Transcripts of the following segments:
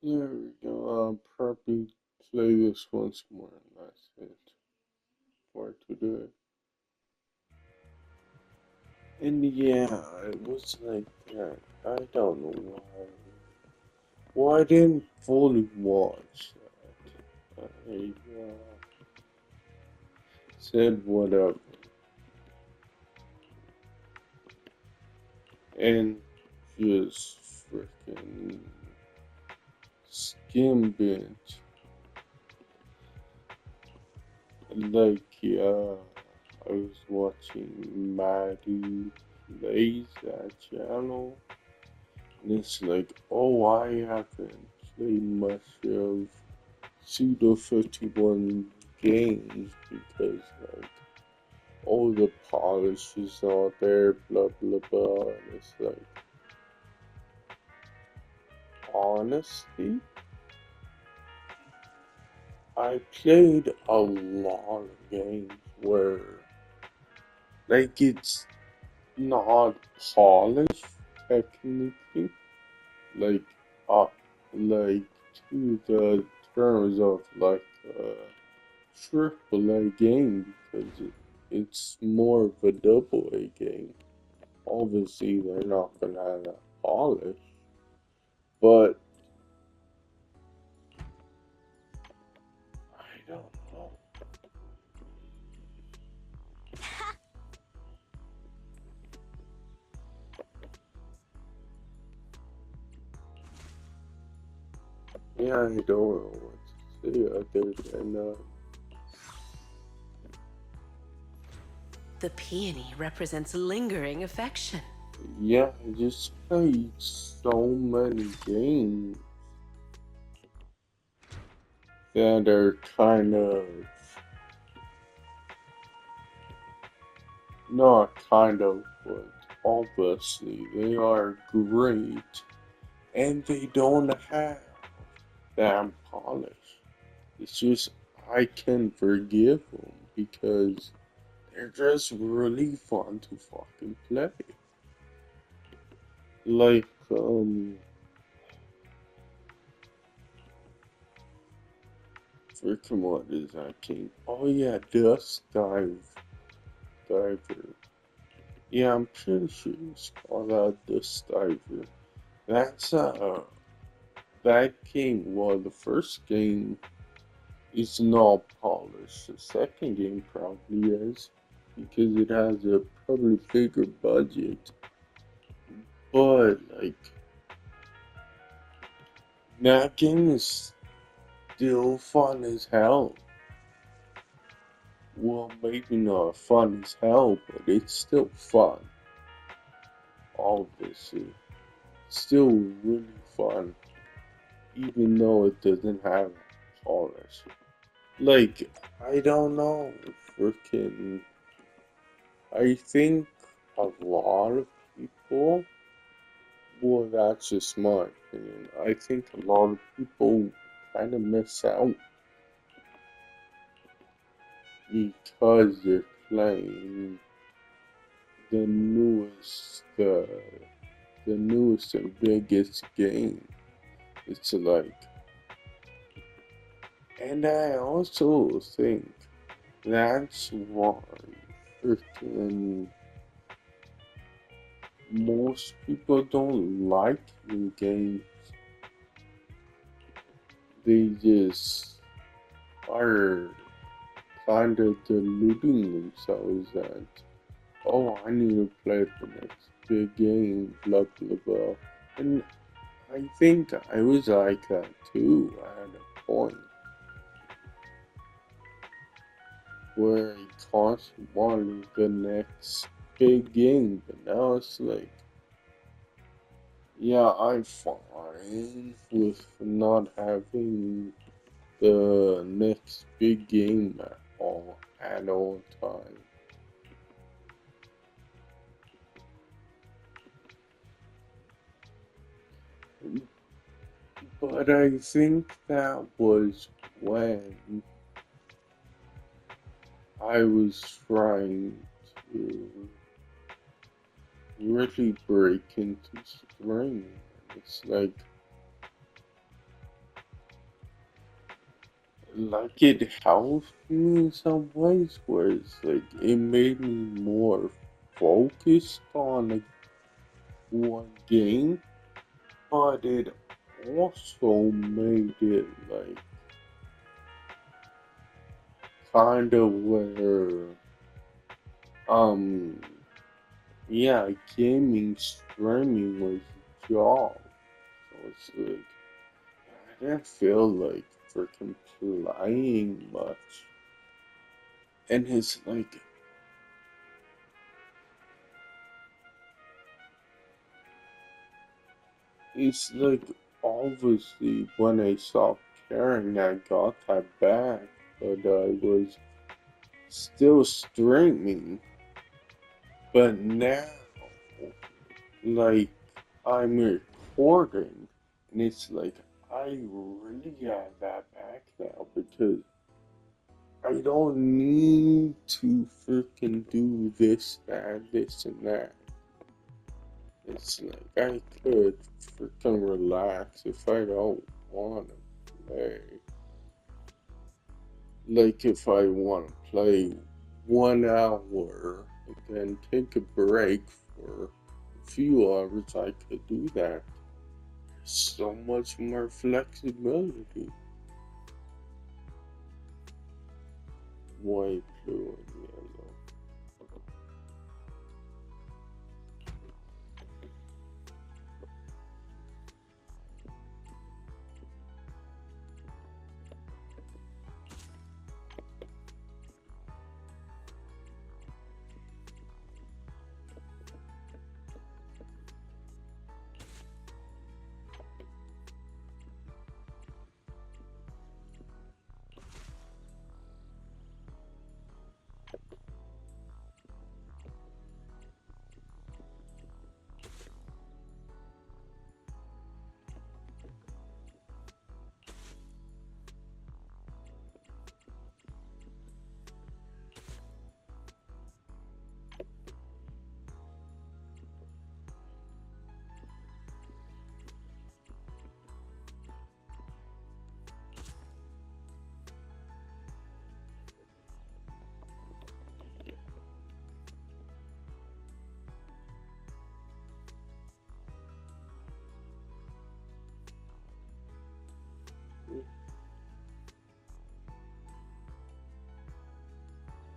There we go. I'll probably play this once more and that's it for today. And yeah, it was like that. I don't know why. Well, I didn't fully watch that. I said whatever. And just freaking skimmed it. Like, yeah, I was watching Maddie plays that channel. And it's like, oh, I haven't played much of Pseudo 51 games because, like, all the polish is not there, blah blah blah. And it's like, honestly, I played a lot of games where, like, it's not polished technically, like, uh, like, to the terms of, like, triple A game because it's more of a double A game. Obviously, they're not gonna have that polish, but I don't know. Yeah, I don't know what to say other than The peony represents lingering affection. yeah, I just played so many games that are kind of not kind of, but obviously they are great, and they don't have that polish. It's just I can forgive them because they're just really fun to fucking play. Like, freaking what is that game? Oh yeah, Diver. Yeah, I'm pretty sure it's called Dust Diver. That's that game. Well, the first game is not polished. The second game probably is because it has a probably bigger budget. But like that game is still fun as hell. Well, maybe not fun as hell, but it's still fun. Obviously, still really fun, even though it doesn't have polish. Like, I don't know, freaking. I think a lot of people, well, that's just my opinion. I think a lot of people kind of miss out because they're playing the newest and biggest game. It's like, and I also think that's why freaking most people don't like new games. They just are kind of deluding themselves that, oh, I need to play the next big game, blah blah blah. And I think I was like that too at a point where I constantly wanted the next big game, but now it's like, yeah, I'm fine with not having the next big game at all time. But I think that was when I was trying to really break into streaming. It's like like it helped me in some ways where it's like it made me more focused on like one game, but it also made it like kind of where um yeah, gaming streaming was a job. So it's like I didn't feel like freaking playing much. And it's like obviously when I stopped caring I got that back, but I was still streaming. But now like I'm recording and it's like I really have that back now because I don't need to freaking do this, that, this, and that. It's like I could freaking relax if I don't want to play. Like if I want to play 1 hour and then take a break for a few hours, I could do that. So much more flexibility. White, blue, and yellow.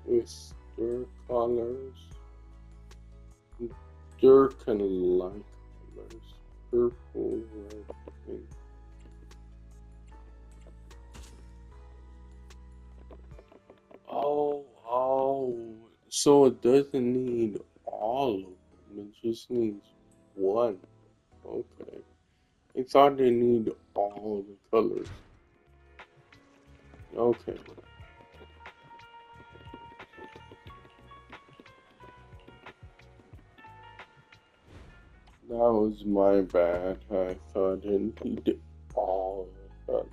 With their colors, they're kind of light colors. Purple, red, pink. Oh, so it doesn't need all of them, it just needs one. Okay. I thought they need all the colors. Okay. That was my bad. I thought it needed all the colors.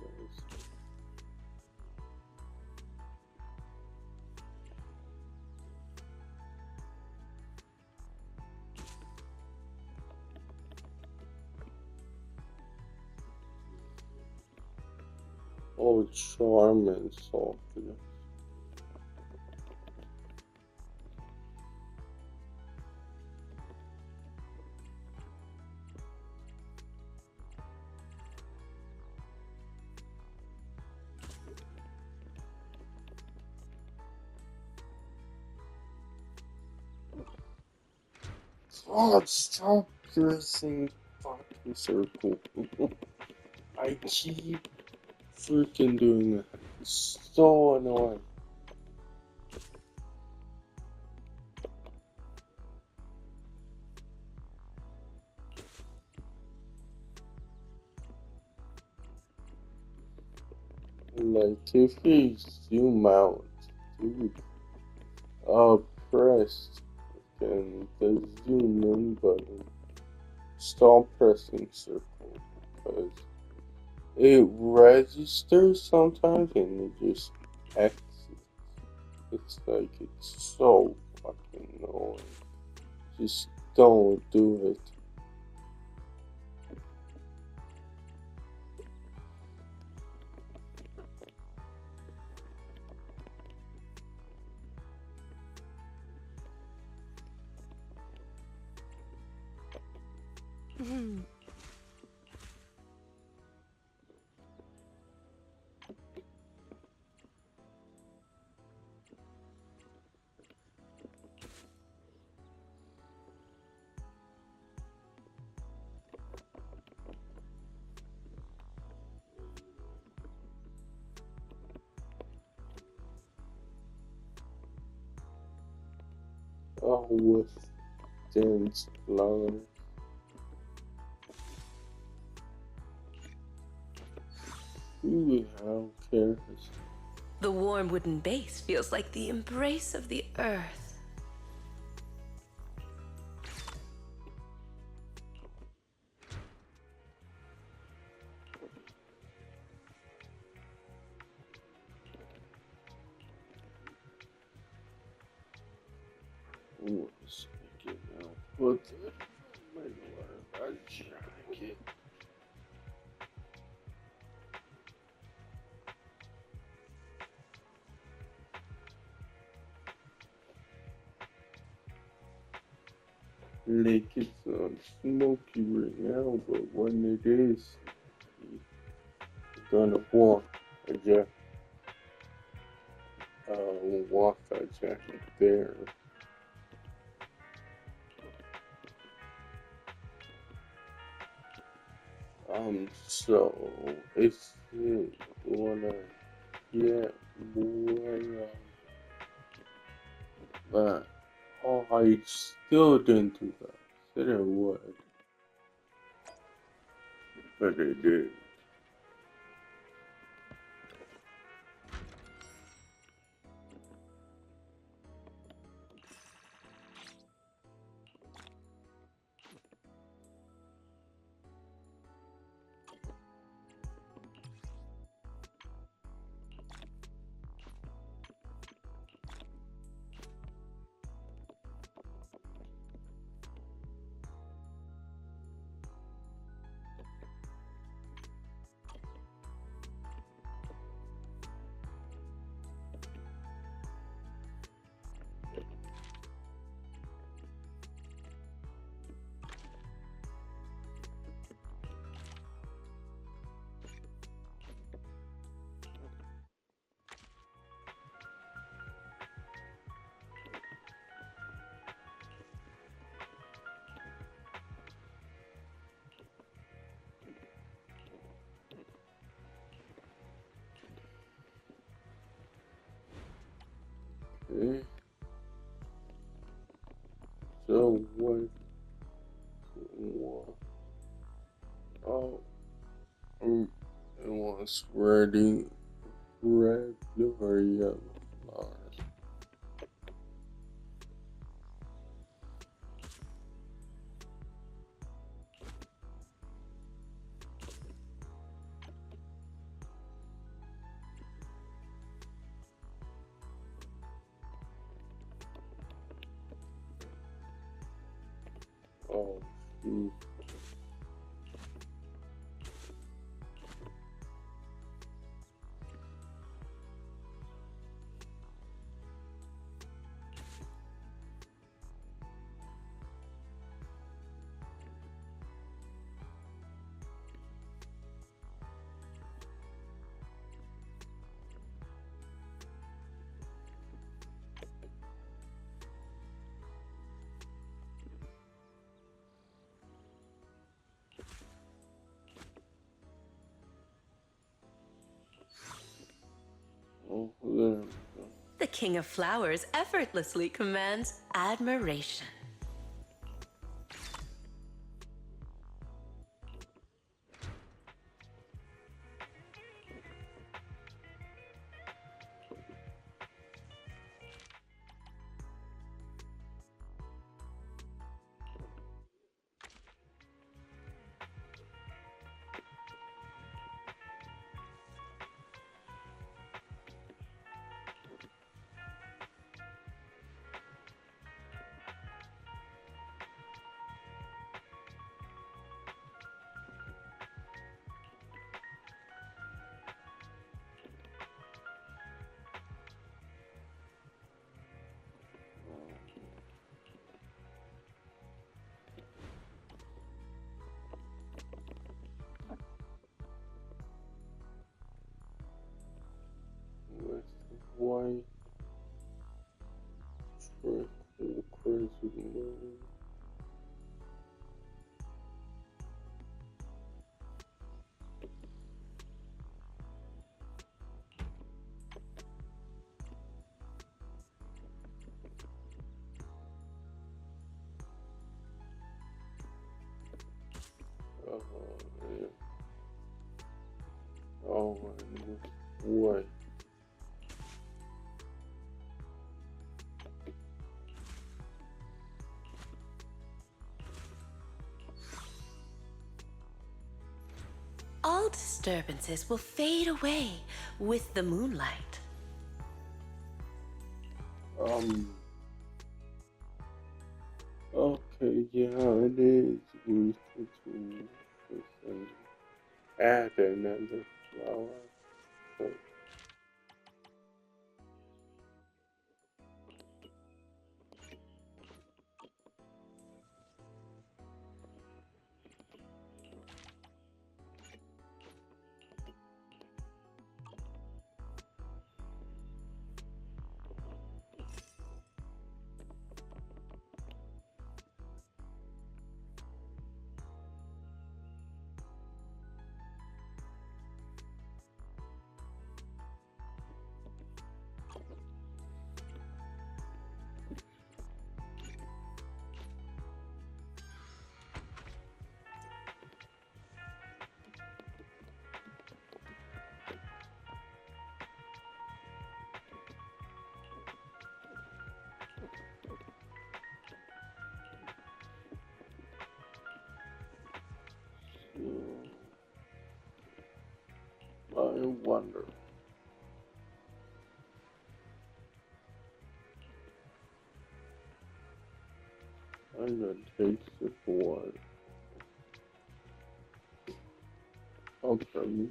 Oh, charm and softness. God, stop pressing fucking circle. I keep freaking doing that. It's so annoying. Like, if you zoom out, dude, press and the zoom in button. Stop pressing circle because it registers sometimes and it just exits. It's like it's so fucking annoying. Just don't do it. Oh, with dense flowers. Ooh, how cares? The warm wooden base feels like the embrace of the earth. Ooh, let's make it now. What the? My lord, I jacket. Like it's smoky right now, but when it is, you're gonna walk a jacket. Walk that jacket there. So it's wanna get more, but oh, I still didn't do that. Said I would, but I did. Okay. So what? Oh, it was ready, red or yellow flowers. Oh, shoot. Oh, there we go. The King of Flowers effortlessly commands admiration. yeah. Oh, wait. All disturbances will fade away with the moonlight. Um, okay, yeah, it is. We could add another flower. Okay. So, I wonder. I'm gonna taste it for it. Okay.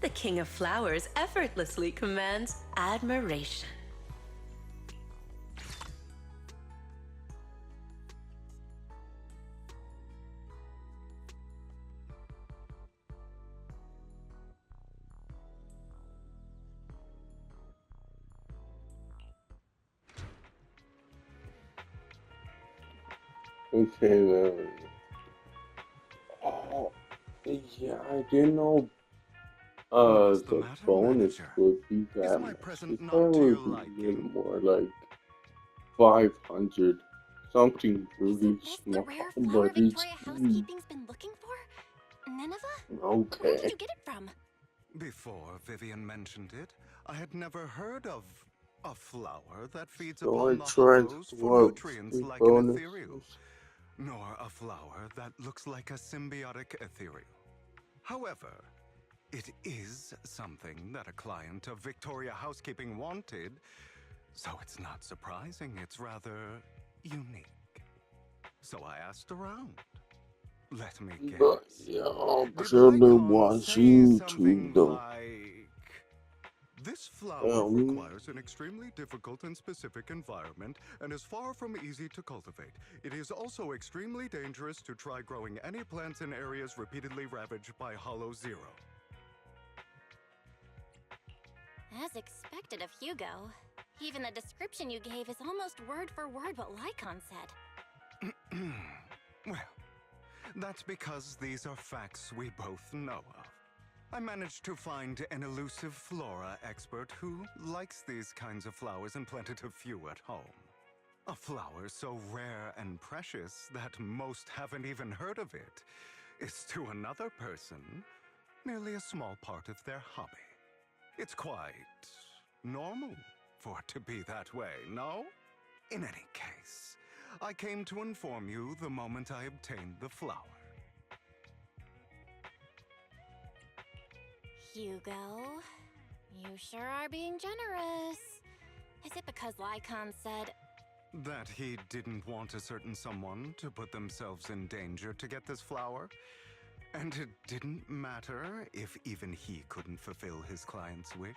The King of Flowers effortlessly commands admiration. Okay, then. Oh, yeah, I didn't know What's the the matter, bonus manager? would be Is that my much. I present thought not it to your would be a little liking? more like 500. Something Isn't really this the small, rare flower but it's Victoria Housekeeping's been looking for? Nineveh? Where did okay. you get it from? Before Vivian mentioned it, I had never heard of a flower that feeds So I upon the tried hollows for what nutrients the like an ethereal, bonuses. nor a flower that looks like a symbiotic ethereal. However, it is something that a client of Victoria Housekeeping wanted, so it's not surprising it's rather unique. So I asked around. Let me But guess. yeah, I'll Did probably Lycon watch say YouTube something though. like, "This flower Um, requires an extremely difficult and specific environment and is far from easy to cultivate. It is also extremely dangerous to try growing any plants in areas repeatedly ravaged by Hollow Zero." As expected of Hugo. Even the description you gave is almost word for word what Lycon said. Well, that's because these are facts we both know of. I managed to find an elusive flora expert who likes these kinds of flowers and planted a few at home. A flower so rare and precious that most haven't even heard of it is to another person merely a small part of their hobby. It's quite normal for it to be that way, no? In any case, I came to inform you the moment I obtained the flower. Hugo, you sure are being generous. Is it because Lycon said... That he didn't want a certain someone to put themselves in danger to get this flower? And it didn't matter if even he couldn't fulfill his client's wish?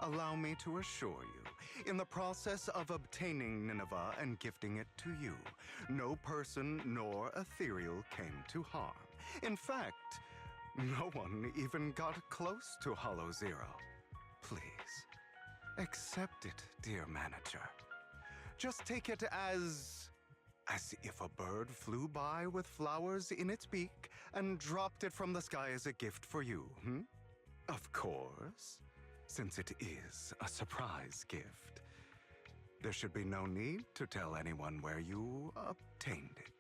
Allow me to assure you, in the process of obtaining Nineveh and gifting it to you, no person nor ethereal came to harm. In fact, no one even got close to Hollow Zero. Please, accept it, dear manager. Just take it as if a bird flew by with flowers in its beak and dropped it from the sky as a gift for you, Of course, since it is a surprise gift, there should be no need to tell anyone where you obtained it.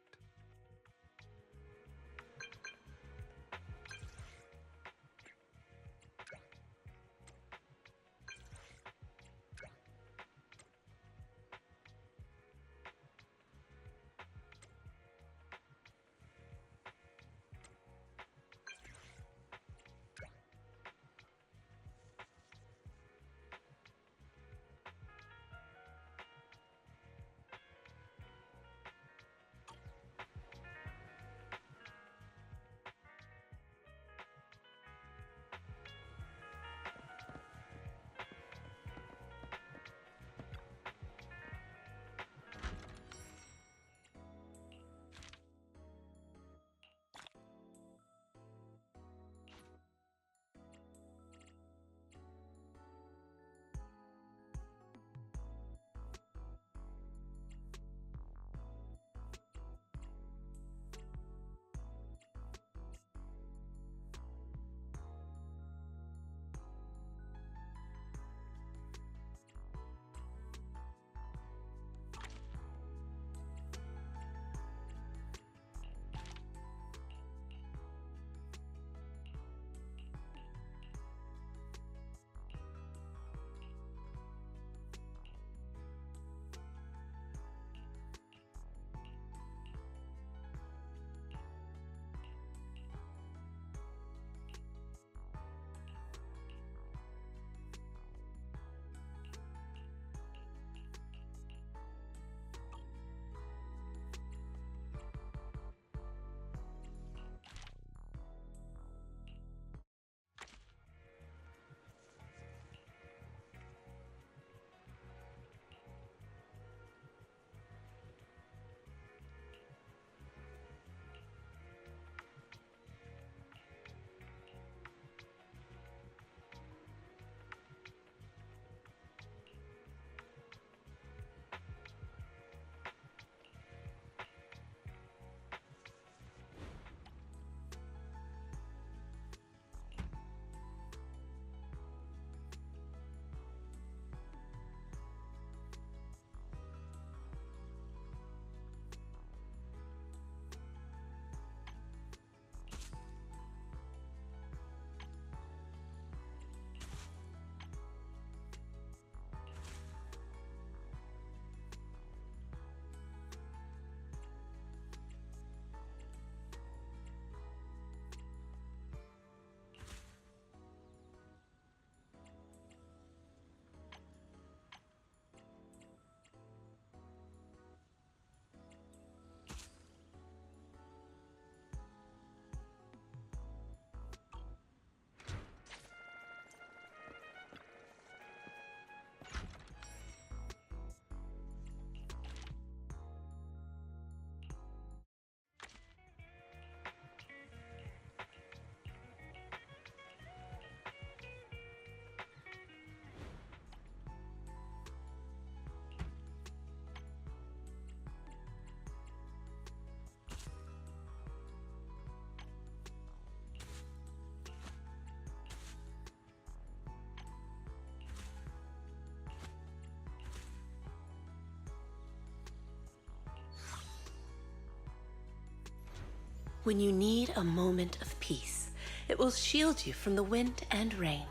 When you need a moment of peace, it will shield you from the wind and rain.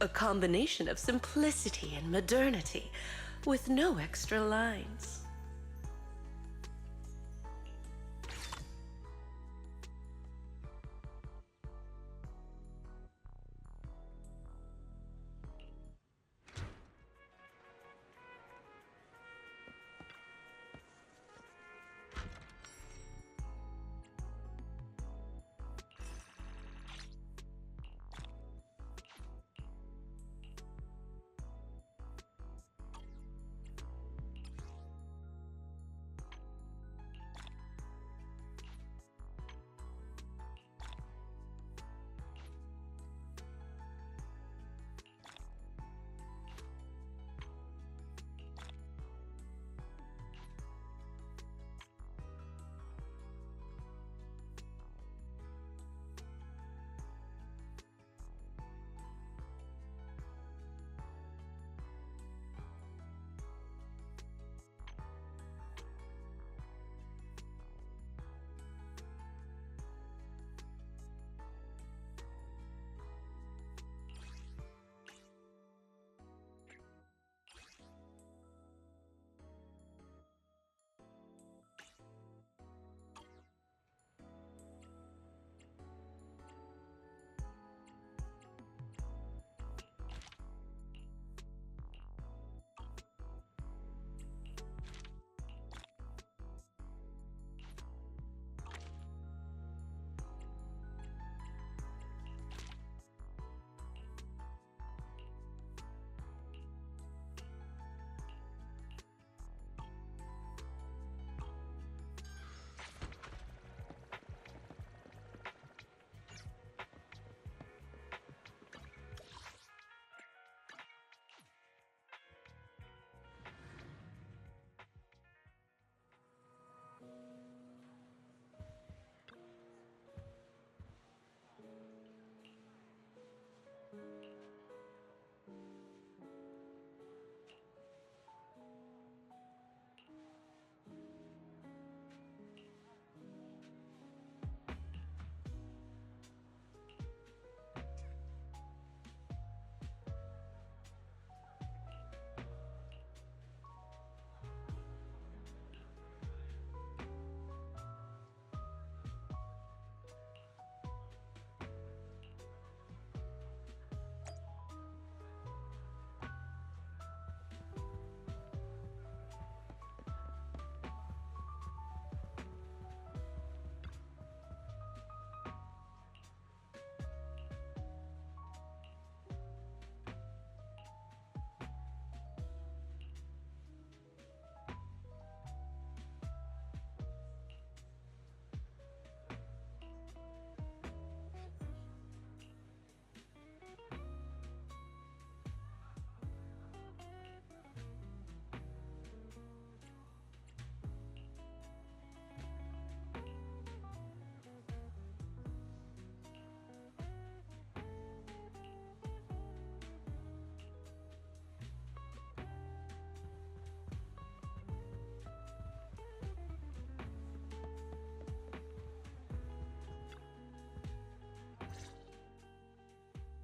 A combination of simplicity and modernity, with no extra lines.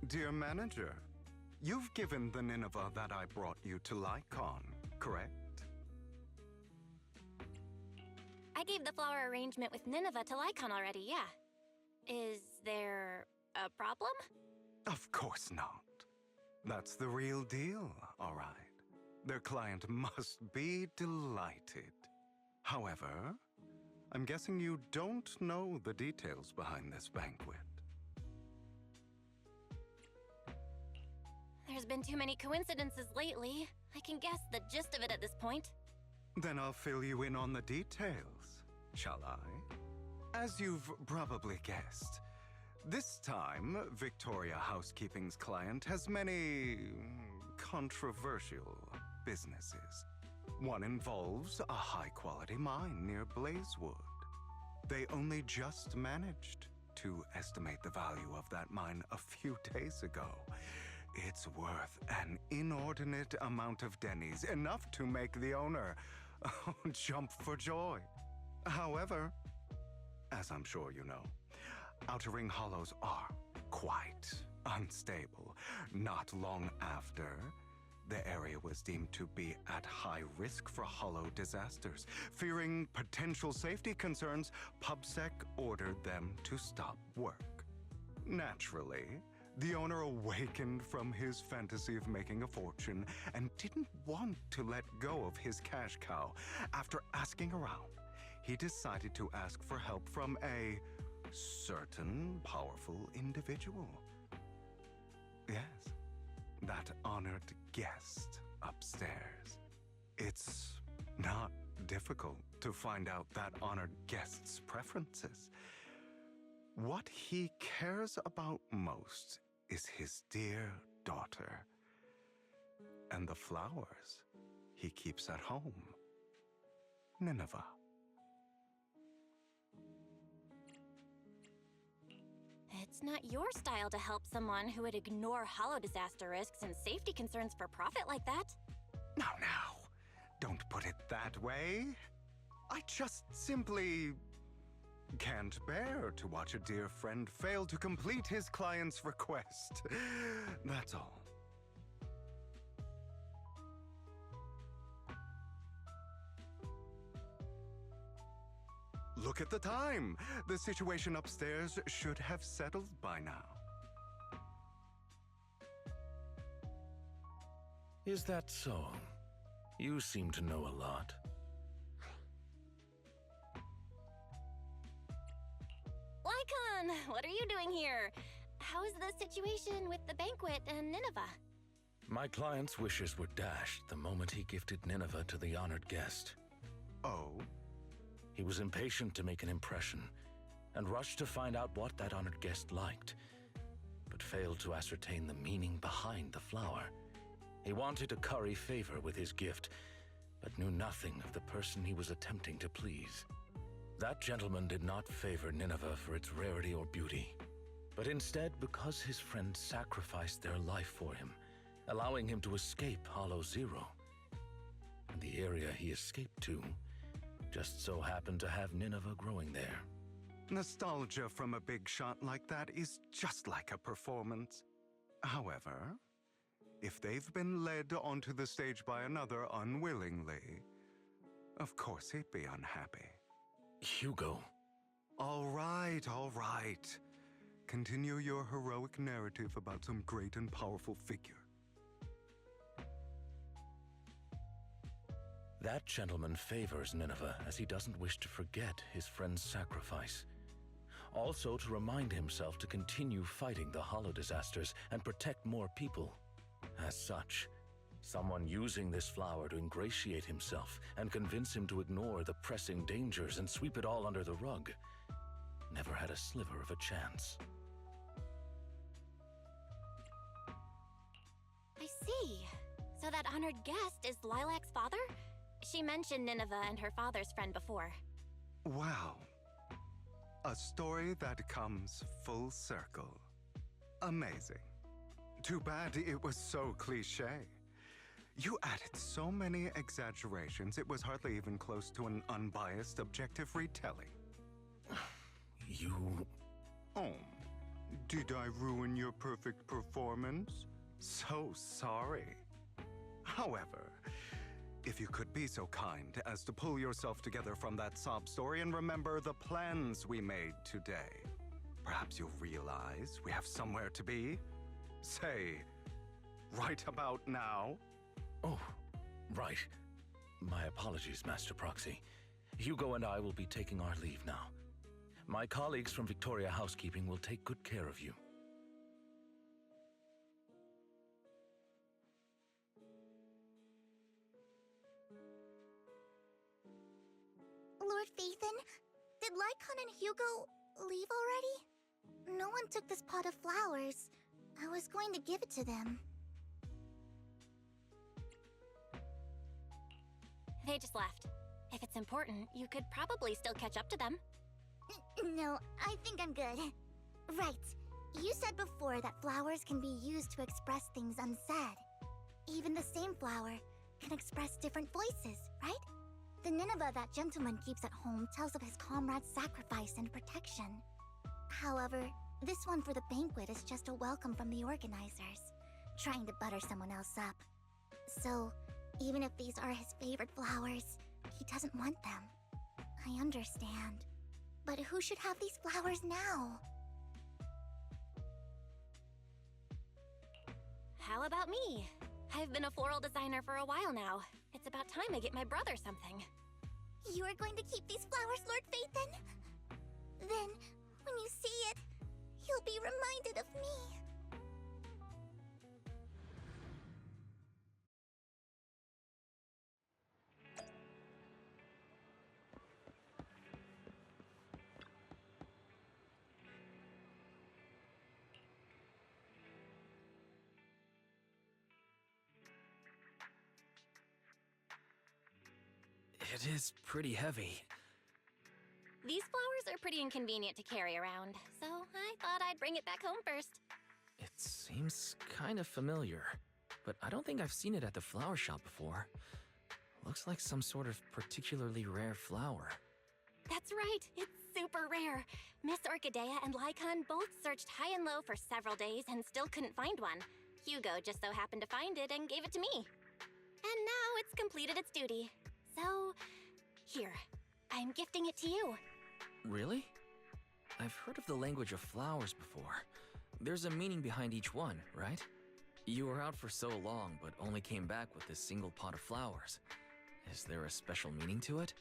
Dear manager, you've given the Nineveh that I brought you to Lycon, correct? I gave the flower arrangement with Nineveh to Lycon already, yeah. Is there a problem? Of course not. That's the real deal, all right. Their client must be delighted. However, I'm guessing you don't know the details behind this banquet. There's been too many coincidences lately. I can guess the gist of it at this point. Then I'll fill you in on the details, shall I? As you've probably guessed, this time, Victoria Housekeeping's client has many controversial businesses. One involves a high-quality mine near Blazewood. They only just managed to estimate the value of that mine a few days ago. It's worth an inordinate amount of Denny's, enough to make the owner jump for joy. However, as I'm sure you know, Outer Ring Hollows are quite unstable. Not long after, the area was deemed to be at high risk for hollow disasters. Fearing potential safety concerns, PubSec ordered them to stop work. Naturally, the owner awakened from his fantasy of making a fortune and didn't want to let go of his cash cow. After asking around, he decided to ask for help from a certain powerful individual. Yes, that honored guest upstairs. It's not difficult to find out that honored guest's preferences. What he cares about most is his dear daughter and the flowers he keeps at home. Nineveh. It's not your style to help someone who would ignore hollow disaster risks and safety concerns for profit like that. Now, don't put it that way. I just simply can't bear to watch a dear friend fail to complete his client's request. That's all. Look at the time. The situation upstairs should have settled by now. Is that so? You seem to know a lot. Lycon, what are you doing here? How's the situation with the banquet and Nineveh? My client's wishes were dashed the moment he gifted Nineveh to the honored guest. Oh? He was impatient to make an impression, and rushed to find out what that honored guest liked, but failed to ascertain the meaning behind the flower. He wanted to curry favor with his gift, but knew nothing of the person he was attempting to please. That gentleman did not favor Nineveh for its rarity or beauty, but instead because his friend sacrificed their life for him, allowing him to escape Hollow Zero. And the area he escaped to just so happened to have Nineveh growing there. Nostalgia from a big shot like that is just like a performance. However, if they've been led onto the stage by another unwillingly, of course he'd be unhappy. Hugo. All right. Continue your heroic narrative about some great and powerful figure. That gentleman favors Nineveh as he doesn't wish to forget his friend's sacrifice. Also to remind himself to continue fighting the hollow disasters and protect more people. As such, someone using this flower to ingratiate himself and convince him to ignore the pressing dangers and sweep it all under the rug never had a sliver of a chance. I see. So that honored guest is Lilac's father? She mentioned Nineveh and her father's friend before. Wow. A story that comes full circle. Amazing. Too bad it was so cliché. You added so many exaggerations, it was hardly even close to an unbiased, objective retelling. You... Oh, did I ruin your perfect performance? So sorry. However, if you could be so kind as to pull yourself together from that sob story and remember the plans we made today, perhaps you'll realize we have somewhere to be. Say, right about now. Oh, right. My apologies, Master Proxy. Hugo and I will be taking our leave now. My colleagues from Victoria Housekeeping will take good care of you. Lord Phaethon, did Lycon and Hugo leave already? No one took this pot of flowers. I was going to give it to them. They just left. If it's important, you could probably still catch up to them. No, I think I'm good. Right. You said before that flowers can be used to express things unsaid. Even the same flower can express different voices, right? The Nineveh that gentleman keeps at home tells of his comrade's sacrifice and protection. However, This one for the banquet is just a welcome from the organizers, trying to butter someone else up. So, even if these are his favorite flowers, he doesn't want them. I understand. But who should have these flowers now? How about me? I've been a floral designer for a while now. It's about time I get my brother something. You are going to keep these flowers, Lord Phaethon? Then, when you see it, you'll be reminded of me. It is pretty heavy. These flowers are pretty inconvenient to carry around, so I thought I'd bring it back home first. It seems kind of familiar, but I don't think I've seen it at the flower shop before. Looks like some sort of particularly rare flower. That's right, it's super rare. Miss Orchidea and Lycon both searched high and low for several days and still couldn't find one. Hugo just so happened to find it and gave it to me. And now it's completed its duty. So, here, I'm gifting it to you. Really? I've heard of the language of flowers before. There's a meaning behind each one, right? You were out for so long, but only came back with this single pot of flowers. Is there a special meaning to it?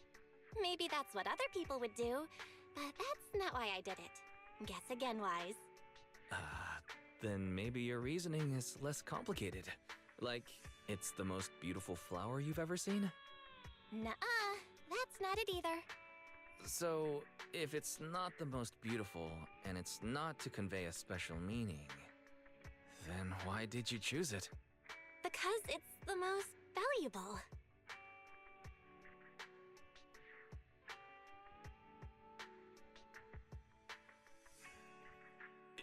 Maybe that's what other people would do, but that's not why I did it. Guess again, Wise. Then maybe your reasoning is less complicated. Like, it's the most beautiful flower you've ever seen? Nuh-uh, that's not it either. So, if it's not the most beautiful, and it's not to convey a special meaning, then why did you choose it? Because it's the most valuable.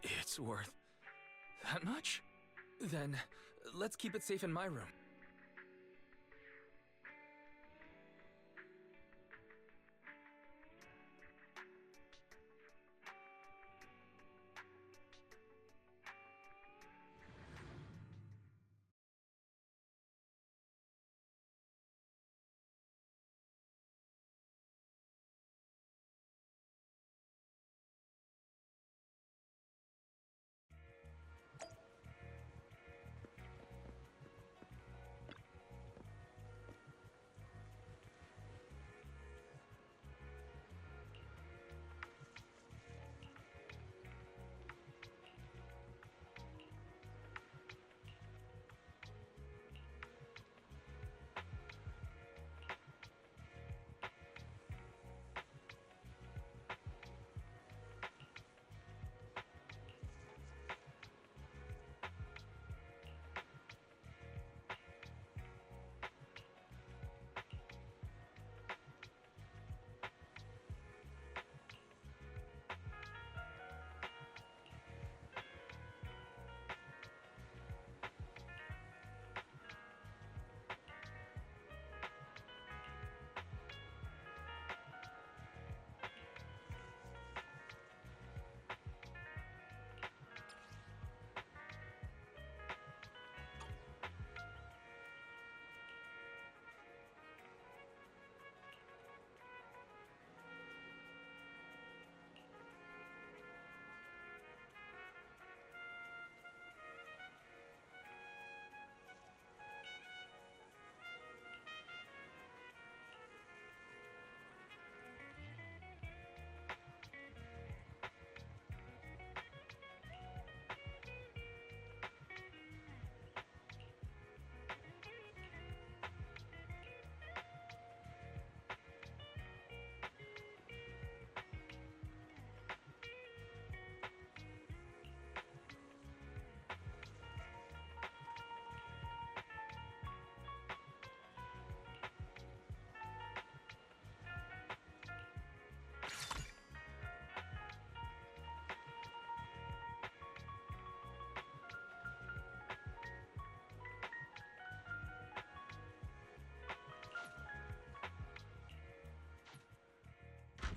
It's worth that much? Then, let's keep it safe in my room.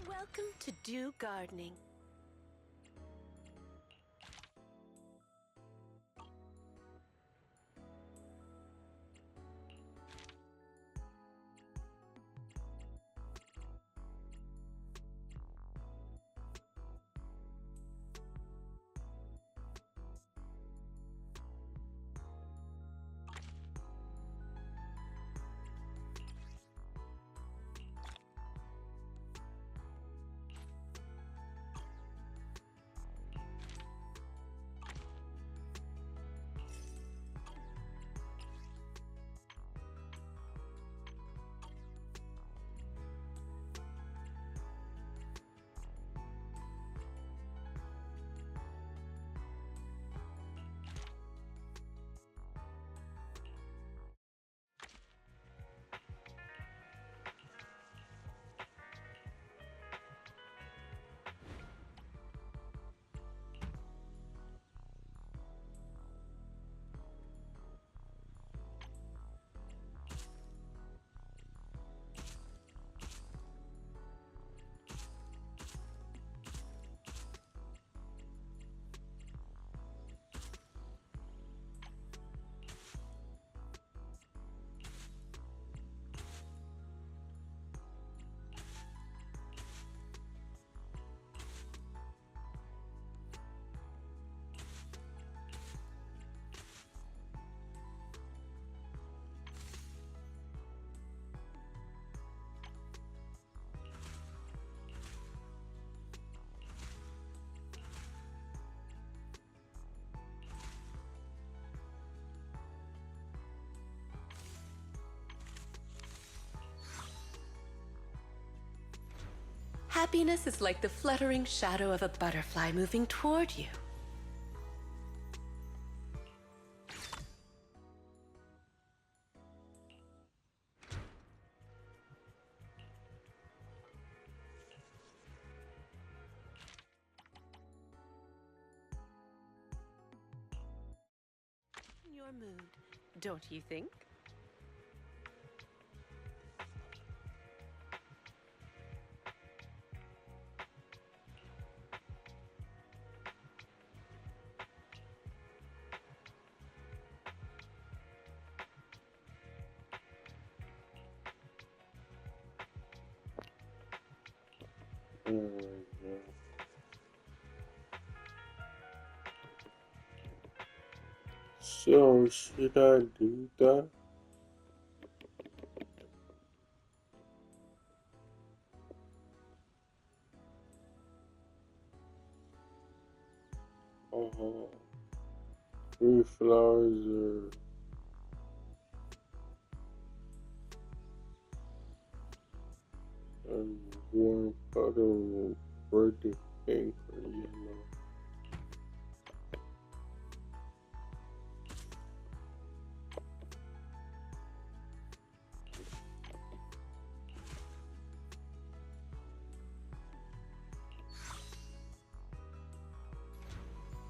Welcome to Do Gardening. Happiness is like the fluttering shadow of a butterfly moving toward you. Your mood, don't you think? So, should I do that? Three flowers and one bottle of birthday pink or yellow.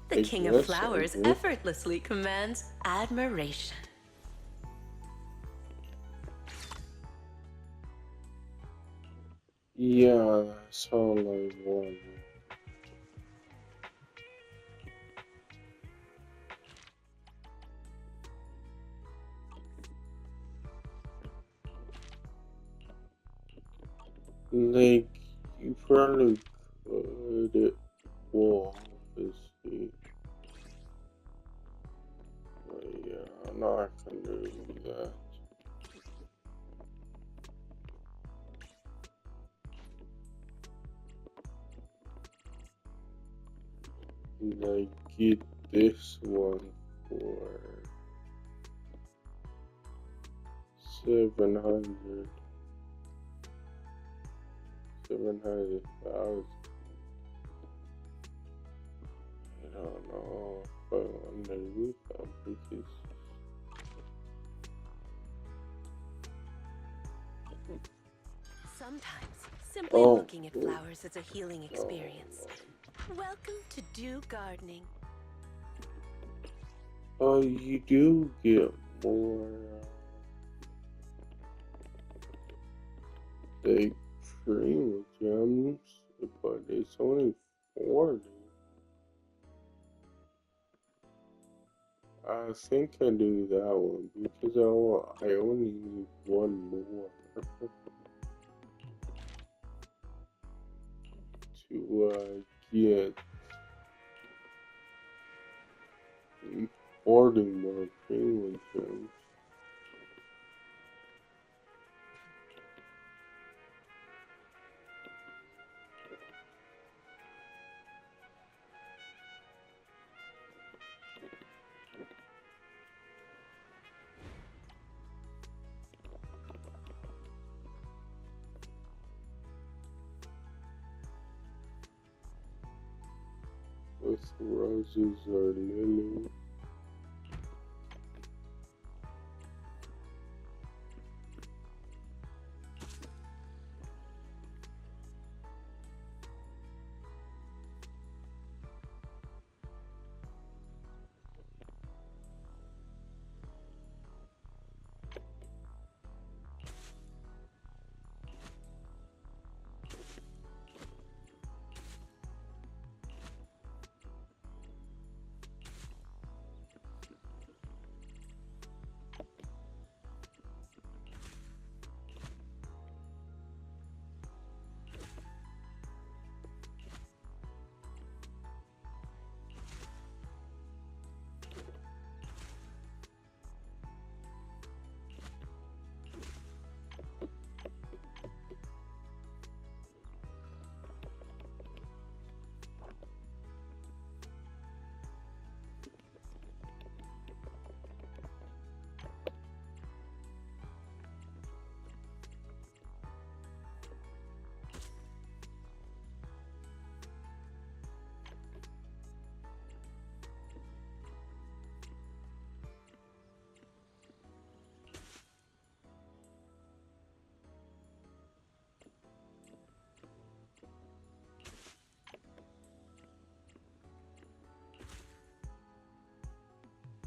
The King of Flowers effortlessly commands admiration. Yeah, that's all I want. Like, you probably could well, obviously. But yeah, I'm not gonna do that. Like, get this one for 700,000. I don't know if I want to do that because Sometimes, simply looking at flowers is a healing experience. Welcome to Do Gardening. oh, you do get more like cream gems, but it's only 40. I think I do that one because I only need one more to get 40 more cream gems. With roses or lilies.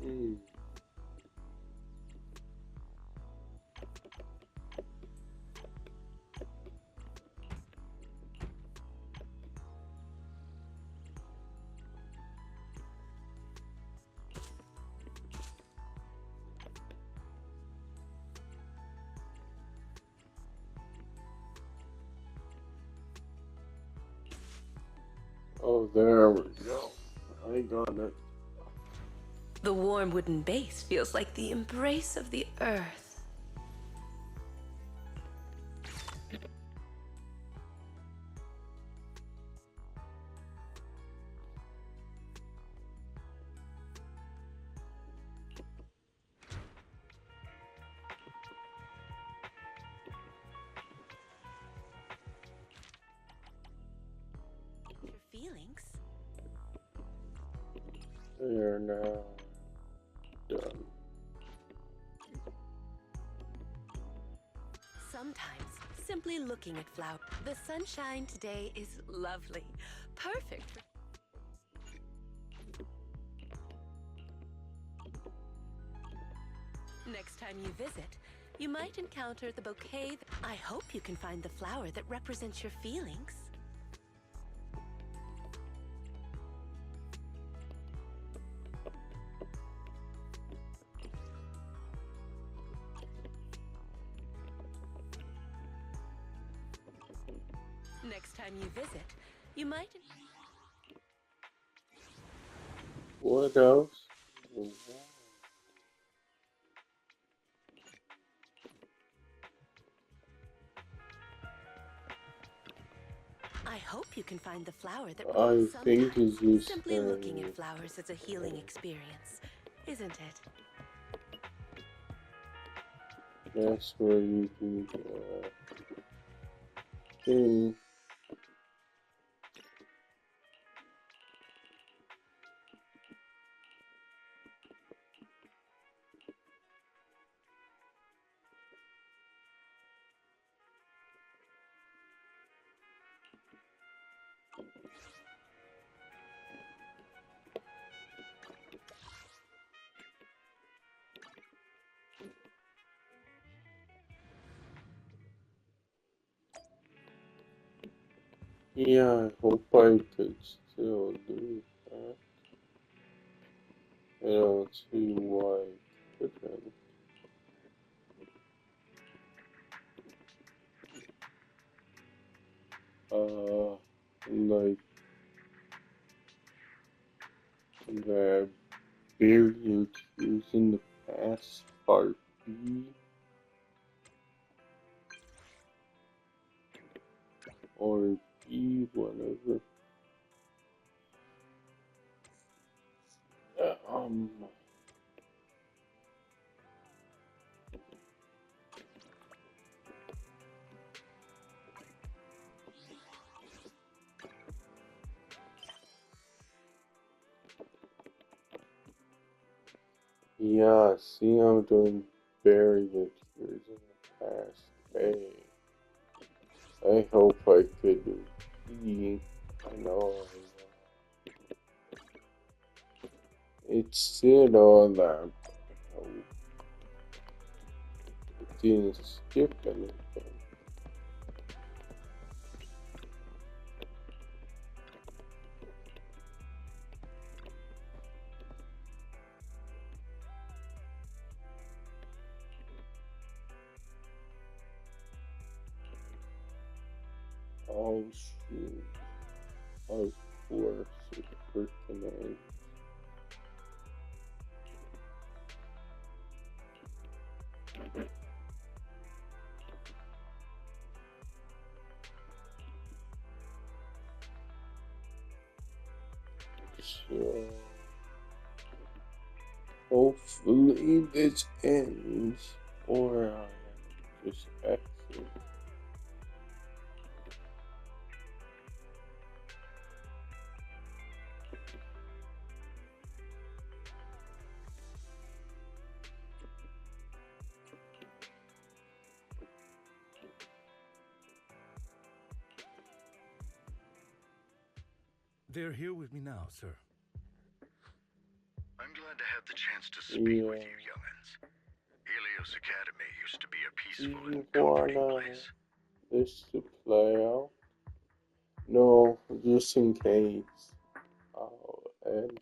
Hmm. Oh, there we go. I got it. The warm wooden base feels like the embrace of the earth. Your feelings? They're now done. Sometimes, simply looking at flowers. The sunshine today is lovely. Perfect for... Next time you visit, you might encounter the bouquet. I hope you can find the flower that represents your feelings. Next time you visit, you might... What else? I hope you can find the flower that... I think Sometimes, it's just simply looking at flowers is a healing experience, isn't it? that's where you can thing. Yeah, I hope I could still do that. I don't see why I couldn't. Like the period used in the past part B or B, whatever. Uh, um, yeah, see, I'm doing very good years in the past. Hey, I hope I could do B. I know. It said all that. I didn't skip anything. Oh shoot. Of course, it's freaking so hopefully this ends or I just exit. They're here with me now, sir. I'm glad to have the chance to speak with you young'uns. Helios Academy used to be a peaceful and comforting place. This to play out? No, just in case. I'll end